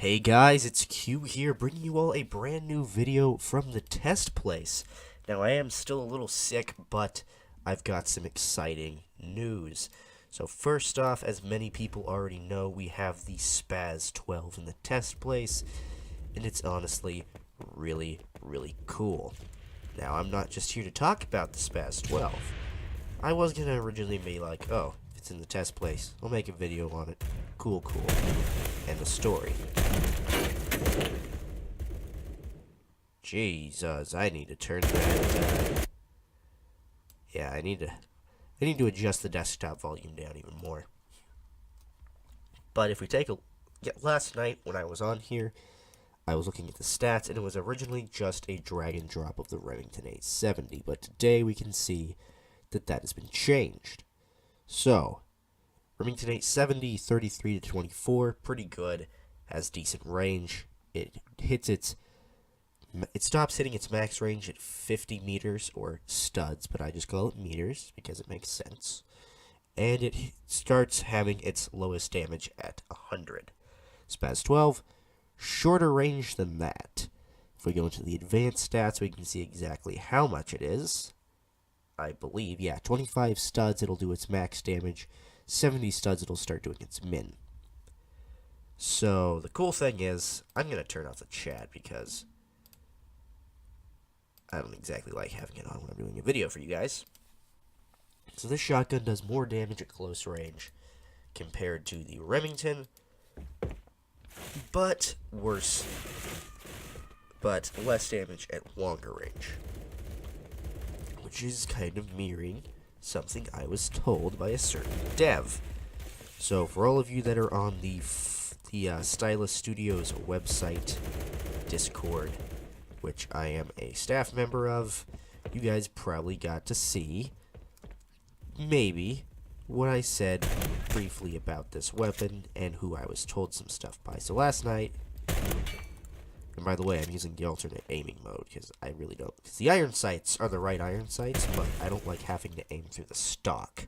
Hey guys, it's Q here, bringing you all a brand new video from the test place. Now, I am still a little sick, but I've got some exciting news. So first off, as many people already know, we have the Spaz 12 in the test place, and it's honestly really cool. Now, I'm not just here to talk about the Spaz 12. I was going to originally be like, oh, if it's in the test place, I'll make a video on it. Cool. And the story. Jesus, I need to turn that, yeah, I need to adjust the desktop volume down even more. But if we take a, last night when I was on here, I was looking at the stats, and it was originally just a drag and drop of the Remington 870, but today we can see that has been changed. So, Remington 870, 33 to 24, pretty good, has decent range. It stops hitting its max range at 50 meters, or studs, but I just call it meters because it makes sense. And it starts having its lowest damage at 100. Spaz 12, shorter range than that. If we go into the advanced stats, we can see exactly how much it is. I believe, yeah, 25 studs, it'll do its max damage. 70 studs, it'll start doing its min. So, the cool thing is, I'm going to turn off the chat because I don't exactly like having it on when I'm doing a video for you guys. So this shotgun does more damage at close range compared to the Remington, but less damage at longer range, which is kind of mirroring something I was told by a certain dev. So for all of you that are on the Stylus Studios website Discord, which I am a staff member of, you guys probably got to see maybe what I said briefly about this weapon and who I was told some stuff by. So last night, and by the way, I'm using the alternate aiming mode because I really don't, because the iron sights are the right iron sights, but I don't like having to aim through the stock.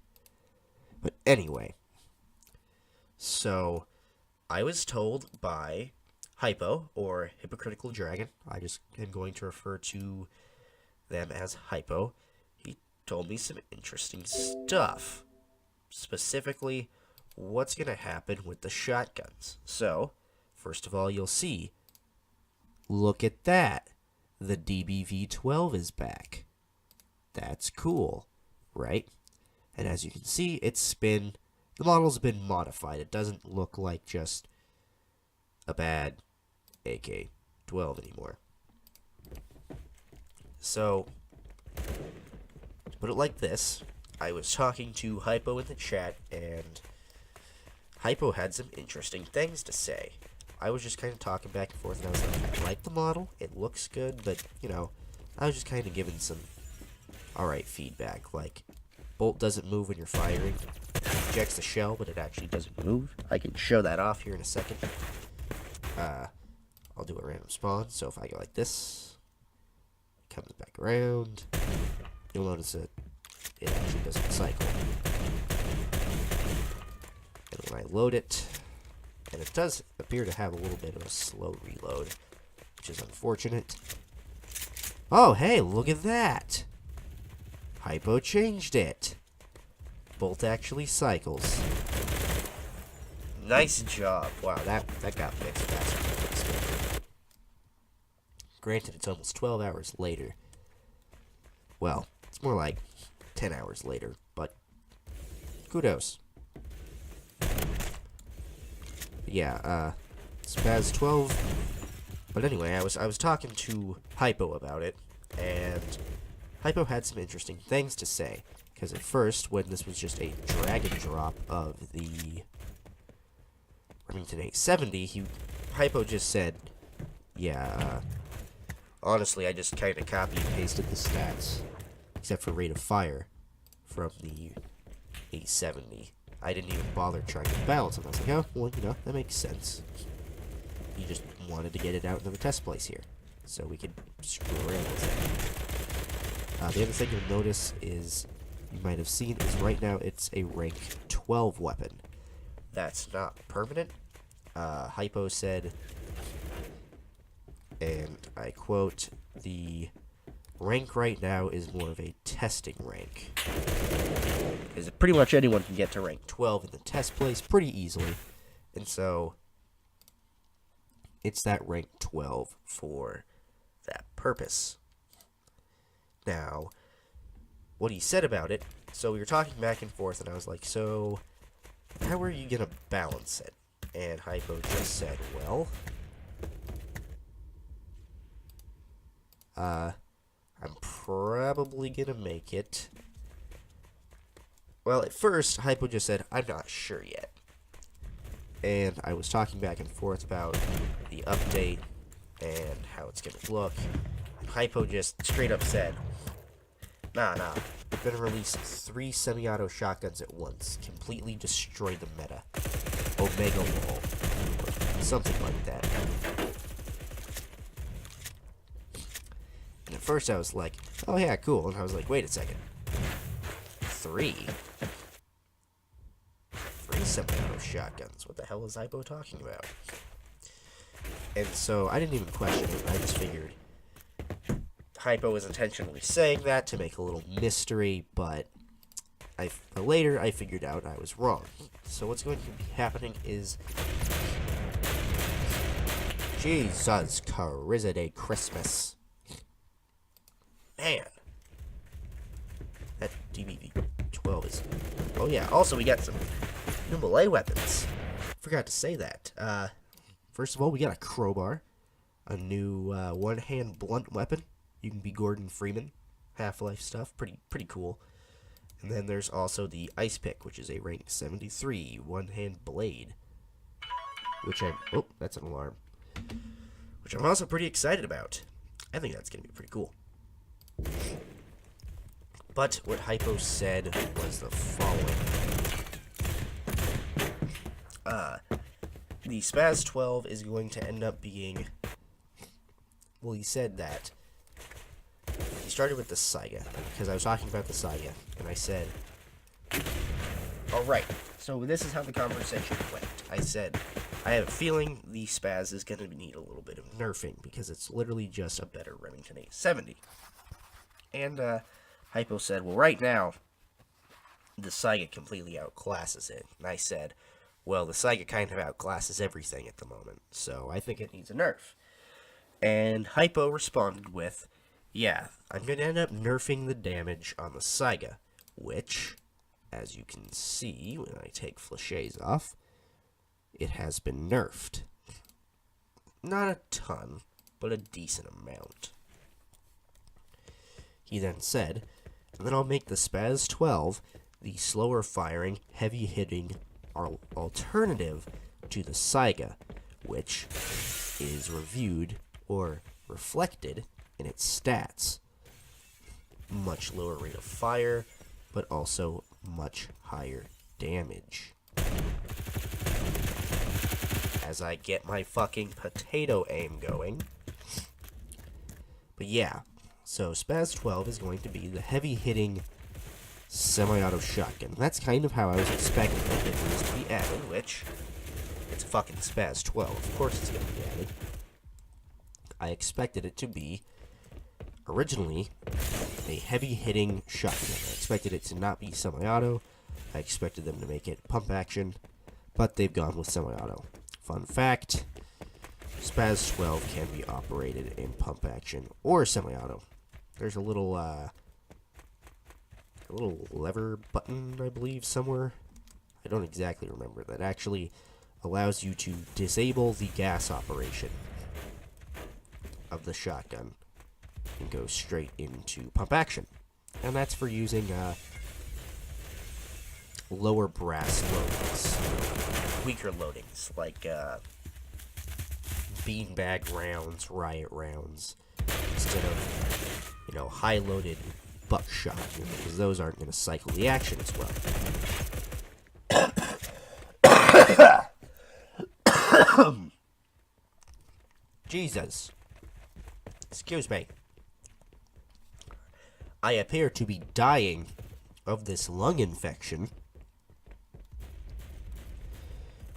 But anyway, so I was told by Hypo, or HypocriticalDragon, I just am going to refer to them as Hypo. He told me some interesting stuff. Specifically, what's going to happen with the shotguns. So, first of all, you'll see, look at that. The DBV-12 is back. That's cool, right? And as you can see, the model's been modified. It doesn't look like just a bad AK-12 anymore. So, to put it like this, I was talking to Hypo in the chat, and Hypo had some interesting things to say. I was just kind of talking back and forth, and I was like, I like the model, it looks good, but, you know, I was just kind of giving some alright feedback, like, bolt doesn't move when you're firing. It ejects the shell, but it actually doesn't move. I can show that off here in a second. I'll do a random spawn, so if I go like this, it comes back around, you'll notice that it actually doesn't cycle. And when I load it, and it does appear to have a little bit of a slow reload, which is unfortunate. Oh, hey, look at that! Hypo changed it. Bolt actually cycles. Nice job. Wow, that got fixed faster. Granted, it's almost 12 hours later. Well, it's more like 10 hours later, but kudos. Yeah, Spaz 12. But anyway, I was talking to Hypo about it, and Hypo had some interesting things to say. Because at first, when this was just a drag and drop of the Remington 870, Hypo just said, yeah, honestly, I just kind of copied and pasted the stats, except for rate of fire, from the 870. I didn't even bother trying to balance it. I was like, oh, well, you know, that makes sense. He just wanted to get it out into the test place here, so we could screw around with it. The other thing you'll notice is, you might have seen, is right now it's a rank 12 weapon. That's not permanent. Hypo said and I quote, "The rank right now is more of a testing rank. Because pretty much anyone can get to rank 12 in the test place pretty easily. And so, it's that rank 12 for that purpose." Now, what he said about it, so we were talking back and forth, and I was like, so, how are you going to balance it? And Hypo just said, well, I'm probably going to make it. Well, at first, Hypo just said, I'm not sure yet. And I was talking back and forth about the update and how it's going to look. Hypo just straight up said, nah, we're going to release 3 semi-auto shotguns at once. Completely destroy the meta. Omega Wall. Or something like that. And at first I was like, oh yeah, cool. And I was like, wait a second. 3 semi-auto shotguns. What the hell is Hypo talking about? And so I didn't even question it. I just figured Hypo was intentionally saying that to make a little mystery, but later I figured out I was wrong. So what's going to be happening is, Jesus Charizard Christmas. Man. That DBV 12 is... Oh yeah, also we got some new melee weapons. Forgot to say that. First of all, we got a crowbar. A new one-hand blunt weapon. You can be Gordon Freeman. Half-Life stuff. Pretty cool. And then there's also the Ice Pick, which is a rank 73 one-hand blade. Which oh, that's an alarm. Which I'm also pretty excited about. I think that's going to be pretty cool. But what Hypo said was the following. The Spaz 12 is going to end up being... Well, he said that he started with the Saiga, because I was talking about the Saiga, and I said, alright, so this is how the conversation went. I said, I have a feeling the Spaz is going to need a little bit of nerfing, because it's literally just a better Remington 870. And, Hypo said, well, right now, the Saiga completely outclasses it. And I said, well, the Saiga kind of outclasses everything at the moment, so I think it needs a nerf. And Hypo responded with, yeah, I'm going to end up nerfing the damage on the Saiga, which, as you can see when I take flechets off, it has been nerfed. Not a ton, but a decent amount. He then said, and then I'll make the Spaz 12 the slower firing, heavy hitting alternative to the Saiga, which is reviewed or reflected in its stats. Much lower rate of fire, but also much higher damage. As I get my fucking potato aim going. But yeah, so Spaz 12 is going to be the heavy-hitting semi-auto shotgun. That's kind of how I was expecting it to be added, which, it's a fucking Spaz 12. Of course it's going to be added. I expected it to be, originally, a heavy-hitting shotgun. I expected it to not be semi-auto. I expected them to make it pump action, but they've gone with semi-auto. Fun fact, Spaz 12 can be operated in pump action or semi-auto. There's a little lever button, I believe, somewhere. I don't exactly remember. That actually allows you to disable the gas operation of the shotgun and go straight into pump action. And that's for using lower brass loadings, weaker loadings, like beanbag rounds, riot rounds, instead of, high-loaded buckshot, because those aren't going to cycle the action as well. Jesus. Excuse me. I appear to be dying of this lung infection.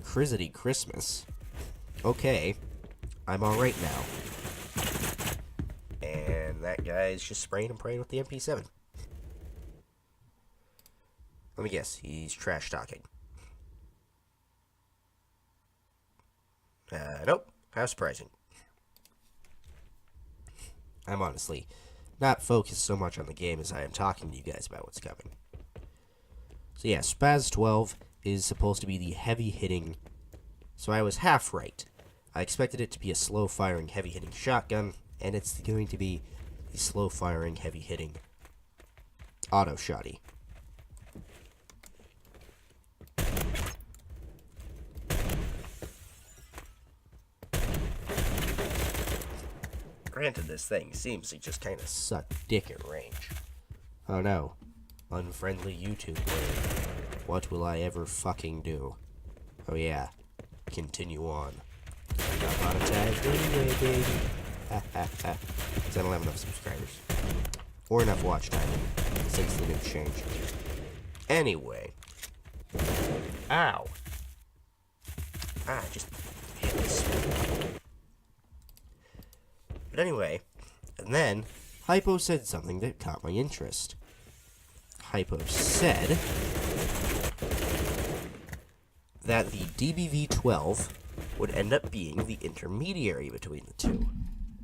Crizzity Christmas. Okay, I'm alright now. that guy's just spraying and praying with the MP7. Let me guess, he's trash talking. Nope. How surprising. I'm honestly not focused so much on the game as I am talking to you guys about what's coming. So yeah, Spaz 12 is supposed to be the heavy-hitting... So I was half right. I expected it to be a slow-firing, heavy-hitting shotgun, and it's going to be the slow-firing, heavy-hitting auto-shotty. Granted, this thing seems to just kind of suck dick at range. Oh no. Unfriendly YouTube player. What will I ever fucking do? Oh yeah. Continue on. Got monetized anyway, baby. Ha ha ha. Because I don't have enough subscribers. Or enough watch time since the new change. Anyway. Ow. Just hit this. But anyway, and then Hypo said something that caught my interest. Hypo said that the DBV-12 would end up being the intermediary between the two.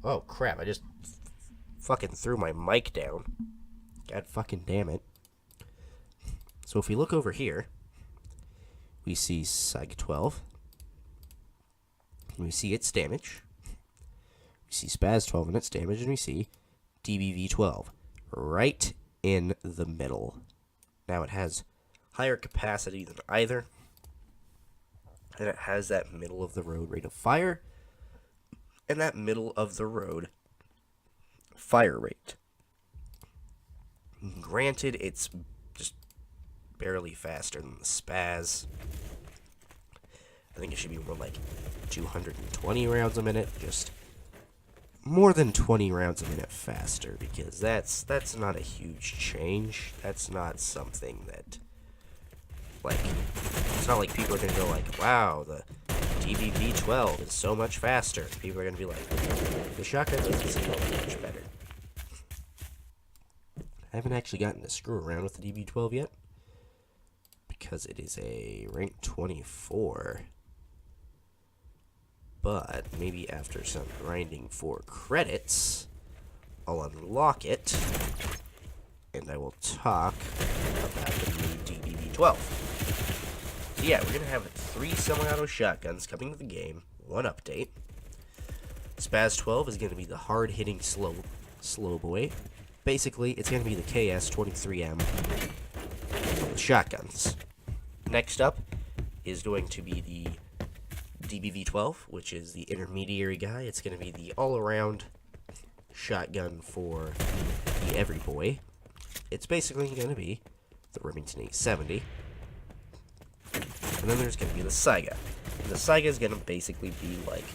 Oh crap, I just fucking threw my mic down. God fucking damn it. So if we look over here, we see Saiga 12. We see its damage. We see Spaz 12 and its damage, and we see DBV 12 right in the middle. Now it has higher capacity than either, and it has that middle of the road rate of fire, and that middle of the road fire rate. Granted, it's just barely faster than the Spaz. I think it should be more like 220 rounds a minute, just more than 20 rounds a minute faster, because that's not a huge change. That's not something that, like, it's not like people are going to go like, wow, the DBV-12 is so much faster. People are going to be like, the shotgun doesn't seem much better. I haven't actually gotten to screw around with the DB-12 yet, because it is a rank 24. But maybe after some grinding for credits, I'll unlock it, and I will talk about the new DBV-12. So yeah, we're going to have 3 semi-auto shotguns coming to the game, 1 update. Spaz 12 is going to be the hard-hitting slow boy. Basically, it's going to be the KS-23M of the shotguns. Next up is going to be the DBV-12, which is the intermediary guy. It's going to be the all-around shotgun for the every boy. It's basically going to be the Remington 870. And then there's going to be the Saiga. And the Saiga is going to basically be like,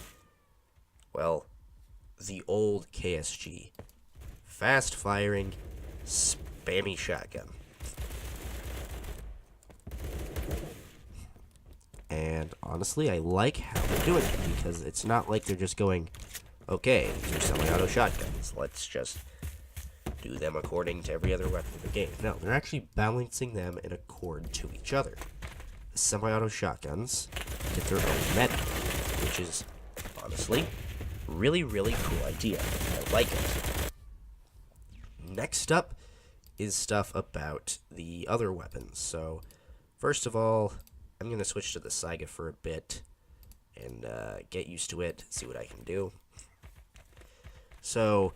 well, the old KSG. Fast-firing, spammy shotgun. And honestly, I like how they're doing it, because it's not like they're just going, okay, these are semi-auto shotguns, let's just do them according to every other weapon in the game. No, they're actually balancing them in accord to each other. The semi-auto shotguns get their own meta, which is, honestly, really, really cool idea. I like it. Next up is stuff about the other weapons. So, first of all, I'm going to switch to the Saiga for a bit and get used to it, see what I can do. So,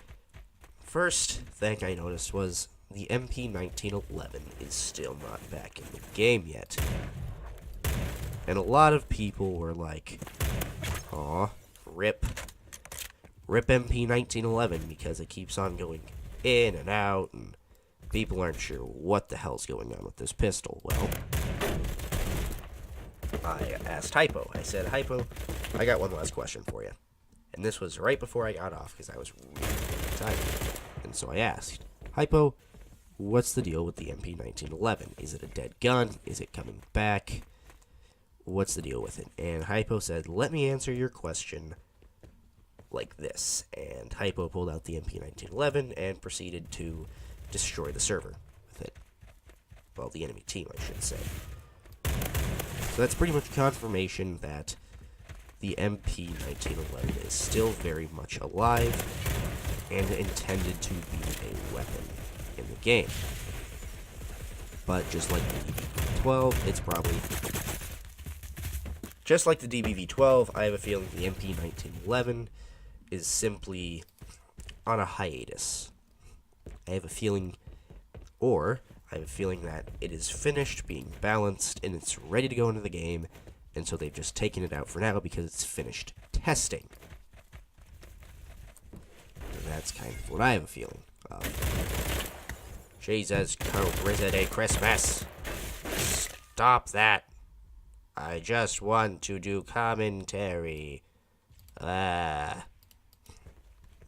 first thing I noticed was the MP1911 is still not back in the game yet. And a lot of people were like, aw, rip MP1911, because it keeps on going in and out, and people aren't sure what the hell's going on with this pistol. Well, I asked Hypo. I said, Hypo, I got one last question for you. And this was right before I got off, because I was really tired. And so I asked, Hypo, what's the deal with the MP1911? Is it a dead gun? Is it coming back? What's the deal with it? And Hypo said, let me answer your question like this, and Hypo pulled out the MP1911 and proceeded to destroy the server with it. Well, the enemy team, I should say. So that's pretty much confirmation that the MP1911 is still very much alive and intended to be a weapon in the game. But just like the DBV-12, it's probably... Just like the DBV-12, I have a feeling the MP1911 is simply on a hiatus. I have a feeling that it is finished being balanced and it's ready to go into the game, and so they've just taken it out for now because it's finished testing. And that's kind of what I have a feeling of. Jesus Christmas. Stop that. I just want to do commentary. There,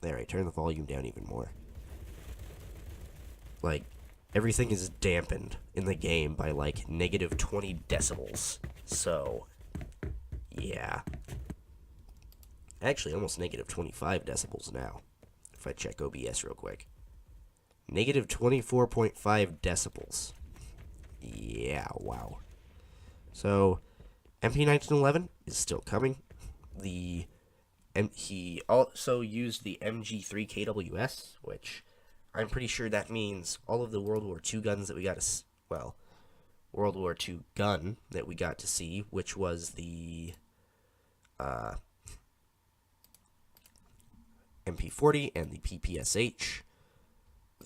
I turn the volume down even more. Like, everything is dampened in the game by, like, negative 20 decibels. So, yeah. Actually, almost negative 25 decibels now. If I check OBS real quick. Negative 24.5 decibels. Yeah, wow. So, MP1911 is still coming. He also used the MG3 KWS, which I'm pretty sure that means all of the World War II guns that we got to... Well, World War II gun that we got to see, which was the MP40 and the PPSH.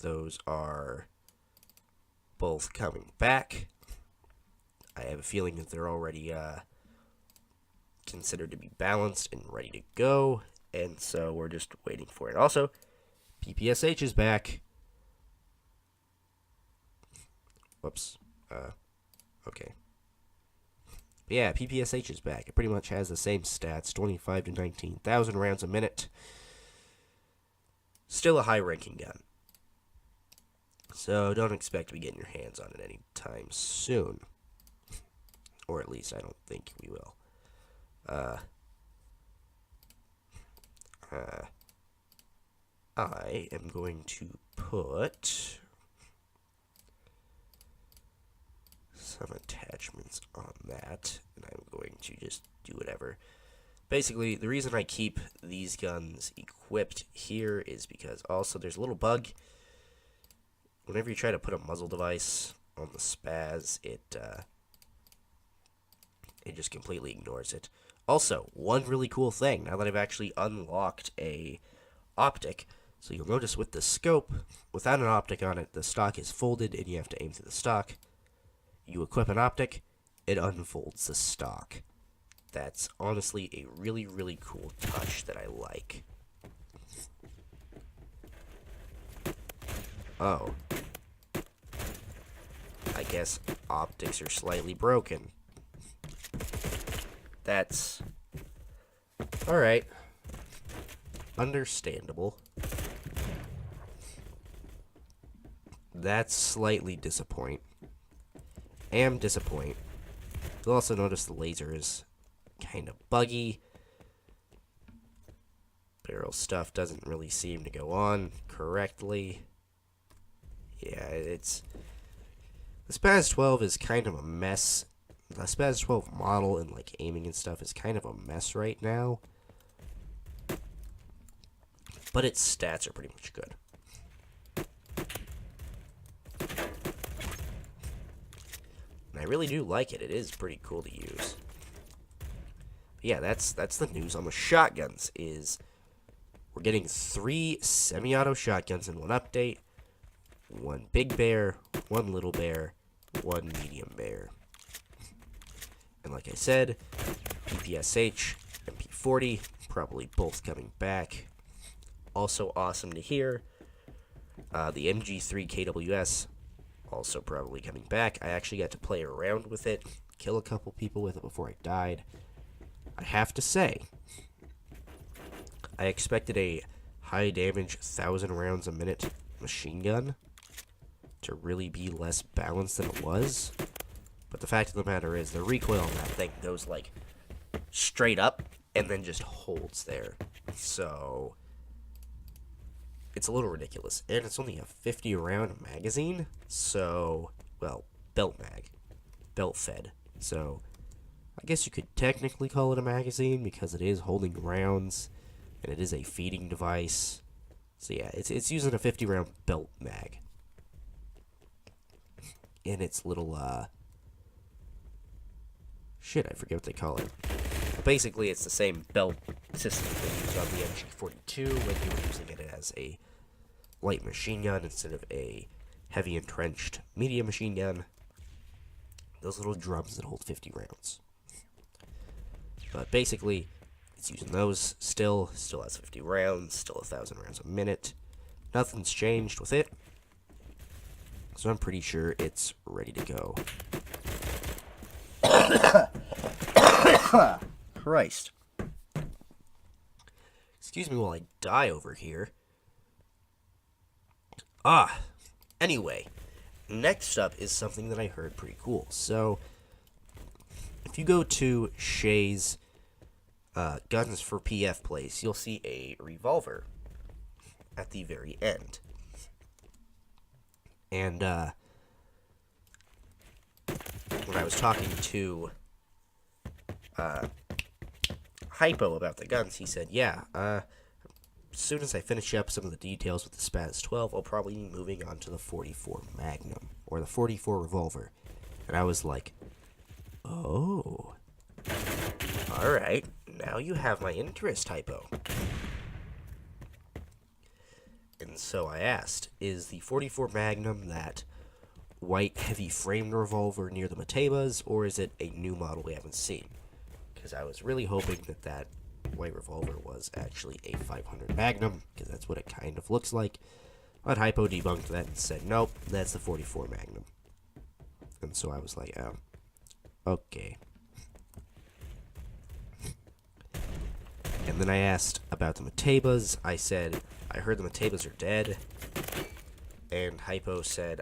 Those are both coming back. I have a feeling that they're already considered to be balanced and ready to go, and so we're just waiting for it. Also, PPSH is back. Whoops. Okay. But yeah, PPSH is back. It pretty much has the same stats, 25 to 19,000 rounds a minute. Still a high-ranking gun. So don't expect to be getting your hands on it anytime soon. Or at least I don't think we will. I am going to put some attachments on that, and I'm going to just do whatever. Basically, the reason I keep these guns equipped here is because also there's a little bug. Whenever you try to put a muzzle device on the Spaz, it just completely ignores it. Also, one really cool thing, now that I've actually unlocked a optic, so you'll notice with the scope, without an optic on it, the stock is folded and you have to aim through the stock. You equip an optic, it unfolds the stock. That's honestly a really, really cool touch that I like. Oh. I guess optics are slightly broken. That's... Alright. Understandable. That's slightly disappointing. Disappoint. You'll also notice the laser is kind of buggy. Barrel stuff doesn't really seem to go on correctly. Yeah, it's... The Spaz 12 is kind of a mess. The Spaz 12 model and, like, aiming and stuff is kind of a mess right now. But its stats are pretty much good. And I really do like it. It is pretty cool to use. But yeah, that's the news on the shotguns, is we're getting 3 semi-auto shotguns in one update. 1 big bear, 1 little bear, 1 medium bear. And like I said, PPSH, MP40, probably both coming back. Also awesome to hear. The MG3 KWS, also probably coming back. I actually got to play around with it, kill a couple people with it before I died. I have to say, I expected a high damage, 1,000 rounds a minute machine gun to really be less balanced than it was. But the fact of the matter is, the recoil on that thing goes, like, straight up. and then just holds there. So it's a little ridiculous. And it's only a 50 round magazine. So, well, belt fed. So I guess you could technically call it a magazine because it is holding rounds and it is a feeding device. So yeah, it's using a 50 round belt mag. And its little shit, I forget what they call it. But basically, it's the same belt system they used on the MG42 when you were using it as a light machine gun instead of a heavy entrenched medium machine gun. Those little drums that hold 50 rounds. But basically, it's using those still has 50 rounds, still 1,000 rounds a minute. Nothing's changed with it. So I'm pretty sure it's ready to go. Christ. Excuse me while I die over here. Anyway. Next up is something that I heard pretty cool. So, if you go to Shay's Guns for PF place, you'll see a revolver at the very end. And, when I was talking to, Hypo about the guns, he said, yeah, as soon as I finish up some of the details with the Spaz 12, I'll probably be moving on to the 44 Magnum, or the 44 revolver. And I was like, oh, alright, now you have my interest, Hypo. And so I asked, is the 44 Magnum that white heavy framed revolver near the Matebas, or is it a new model we haven't seen? Because I was really hoping that that white revolver was actually a 500 Magnum, because that's what it kind of looks like. But Hypo debunked that and said, nope, that's the 44 Magnum. And so I was like, oh, okay. And then I asked about the Matebas. I said, I heard the Matebas are dead. And Hypo said,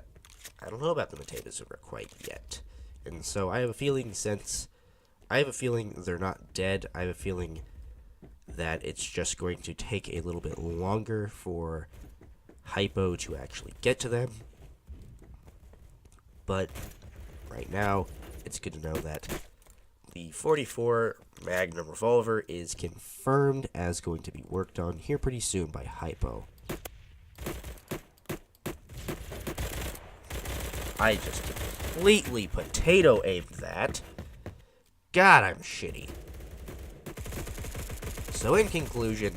I don't know about the Matebas quite yet. And so I have a feeling they're not dead. I have a feeling that it's just going to take a little bit longer for Hypo to actually get to them. But right now, it's good to know that the 44 Magnum revolver is confirmed as going to be worked on here pretty soon by Hypo. I just completely potato aimed that. God, I'm shitty. So in conclusion,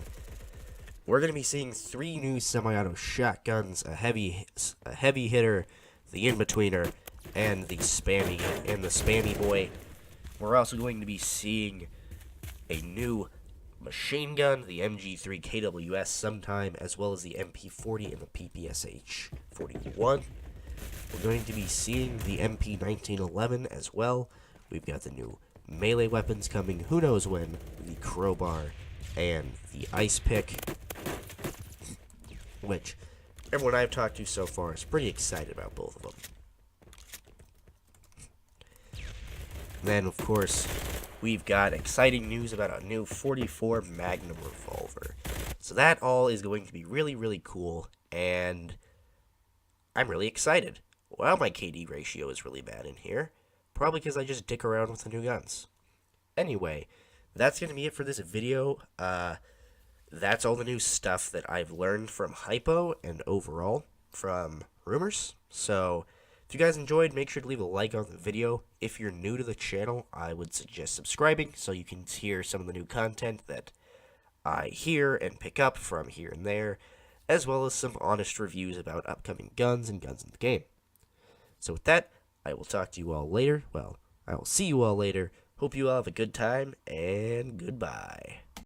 we're going to be seeing 3 new semi-auto shotguns, a heavy hitter, the in-betweener, and the spammy boy. We're also going to be seeing a new machine gun, the MG3 KWS sometime, as well as the MP40 and the PPSH 41. We're going to be seeing the MP1911 as well. We've got the new melee weapons coming, who knows when, the crowbar and the ice pick, which everyone I've talked to so far is pretty excited about both of them. Then, of course, we've got exciting news about a new 44 Magnum revolver. So that all is going to be really, really cool, and I'm really excited. Well, my KD ratio is really bad in here, probably because I just dick around with the new guns. Anyway, that's going to be it for this video. That's all the new stuff that I've learned from Hypo and overall from Rumors. So, if you guys enjoyed, make sure to leave a like on the video. If you're new to the channel, I would suggest subscribing so you can hear some of the new content that I hear and pick up from here and there, as well as some honest reviews about upcoming guns and guns in the game. So with that, I will talk to you all later. Well, I will see you all later. Hope you all have a good time, and goodbye.